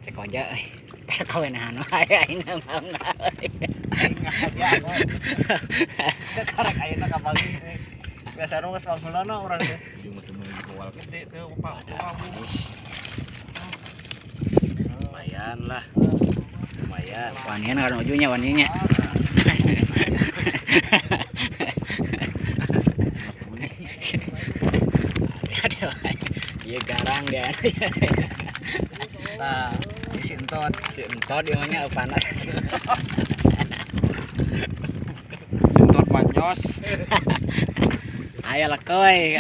cek aja kawenahan wae aing mah karek ayeuna ka pagi biasana geus wanggulana urang teh ieu mah teu meuli kowal gede teu opak lumayan lah, lumayan. wanian kan ujungnya waninya iya garang dia. nah si entot dia mah panas. Sentot manyos. Ayo lekoy.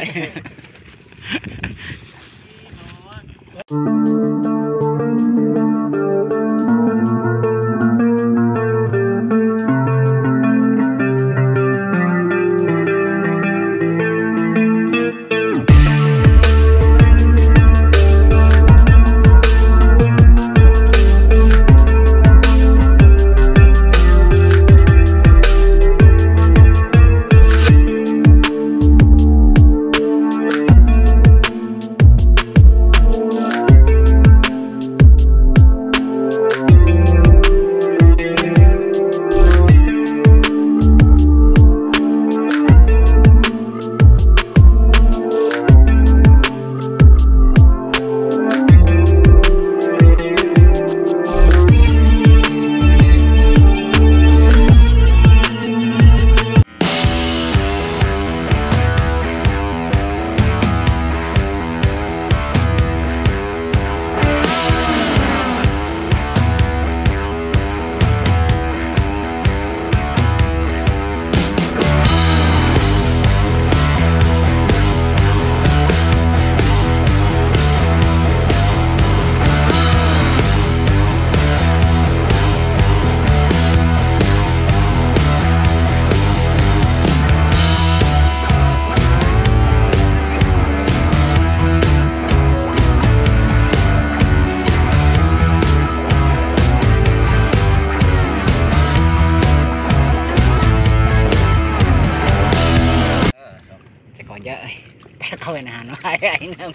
Kawenahan wae aing mah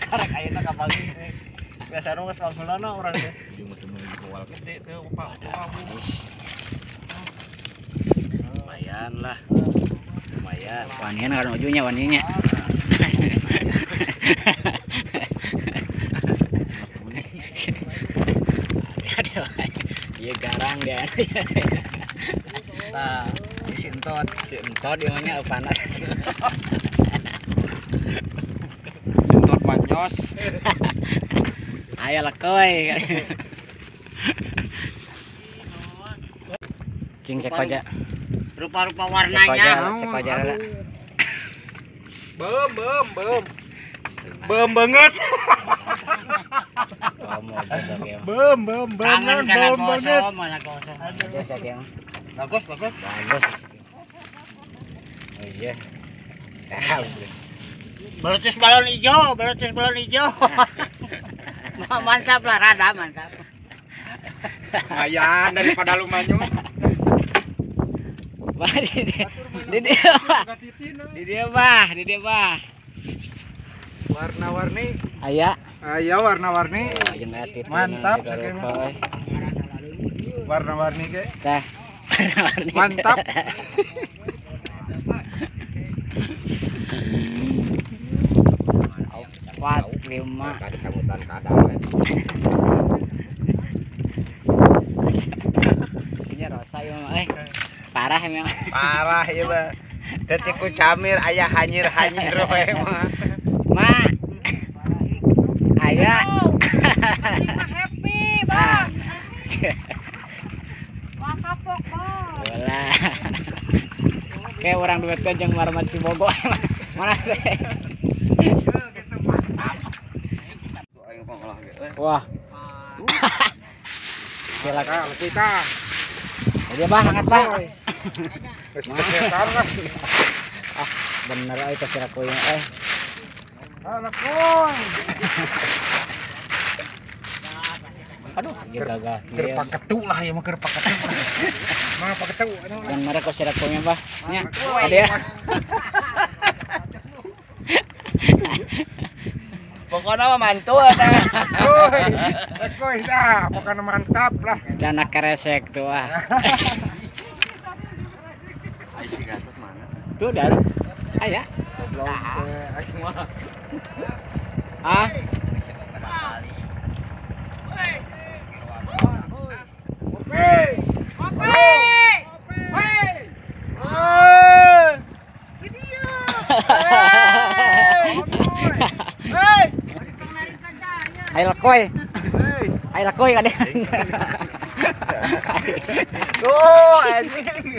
karek ayeuna ka pagi biasana geus wanggulana urang teh ieu mah teu meuli kowal gede teu opak Lumayan lah, lumayan. wanian kan ujungnya waninya iya garang dia. nah si entot dia mah panas. Sentot manyos. Ayo lekoy. Cing cek aja. rupa-rupa warnanya Cek aja lah. Bem banget. bem Kangen bem gosong, mana gosong. Bagus. Oh iya. Sehat. Beletus balon hijau mantap lah, rada mantap Lumayan daripada lu manyos. Bah, di dia bah. Warna-warni. Aya. Aya warna-warni. Mantap, Warna-warni ge. Tah. Mantap. Kuat 5. tadi sambutan kadang Ini rosa ya mah parah emang. parah ieu mah detik ku camir aya hanyir-hanyir we mah Ma. Aya. Happy, Bos. Wah, kapok, Bos. Bola. Kayak orang duetkan jeung Marmat si Bogo. Mana teh? Wah. Silakan Kita. Dia bah angkat bah. Sekarang Bener itu sirakunya anak koy. Aduh, dia gagah. keur paketu lah ya mah keur paketu Mana paketu? Bener kok sirakunya bah. Nya. Ada ya. Pokoknya mah mantul teh. Lekoi dah, pokoknya mantap lah. Cana keresek tuh ah. Ai si gatos mana? Tuh dar. Aya. Ah. Ai lekoi. Ai lekoi ka deh. Tuh anjing.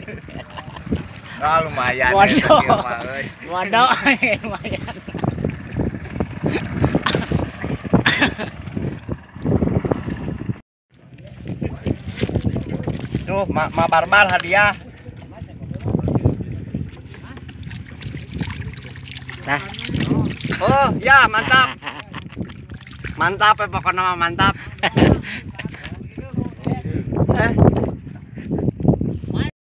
Ah lumayan. Waduh. Ya, mah, euy. Waduh, lumayan. Tuh, ma barbar hadiah. Nah, Oh, ya mantap. Mantap pokoknya mah mantap.